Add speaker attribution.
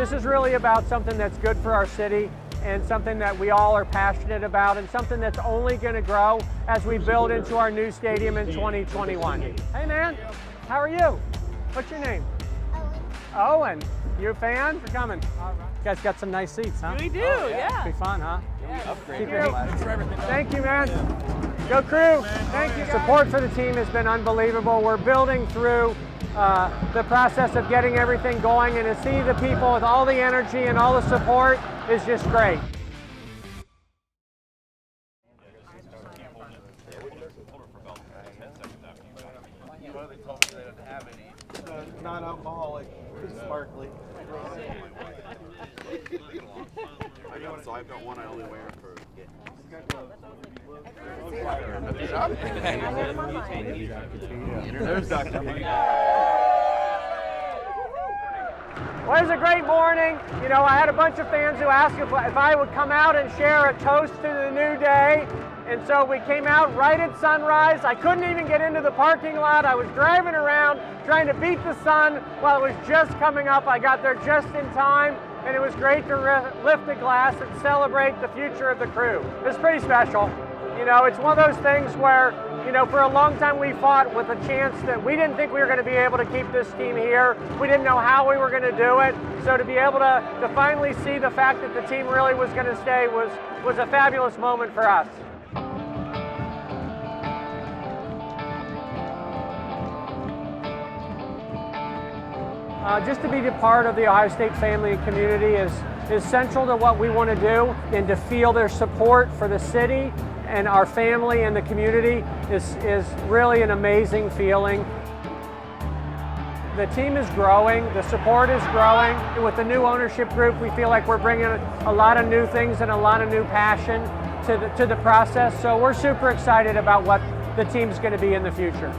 Speaker 1: This is really about something that's good for our city and something that we all are passionate about and something that's only going to grow as we build into our new stadium in 2021. Hey man, how are you? What's your name? Owen. You a fan? For coming. You guys got some nice seats, huh?
Speaker 2: We do, yeah.
Speaker 1: Be fun, huh?
Speaker 2: Yeah.
Speaker 1: Keep your Thank you, man. Go Crew. Thank you. Support for the team has been unbelievable. We're building through the process of getting everything going, and to see the people with all the energy and all the support is just great.
Speaker 3: Non-alcoholic, sparkly.
Speaker 4: So I've got one I only wear for.
Speaker 3: There's Dr.
Speaker 1: Well, it was a great morning. You know, I had a bunch of fans who asked if I would come out and share a toast to the new day. And so we came out right at sunrise. I couldn't even get into the parking lot. I was driving around trying to beat the sun while it was just coming up. I got there just in time, and it was great to lift a glass and celebrate the future of the Crew. It's pretty special. You know, it's one of those things where, you know, for a long time we fought with a chance that we didn't think we were going to be able to keep this team here. We didn't know how we were going to do it. So to be able to finally see the fact that the team really was going to stay was a fabulous moment for us. Just to be a part of the Ohio State family and community is central to what we want to do, and to feel their support for the city and our family and the community is really an amazing feeling. The team is growing, the support is growing. With the new ownership group, we feel like we're bringing a lot of new things and a lot of new passion to the process. So we're super excited about what the team's going to be in the future.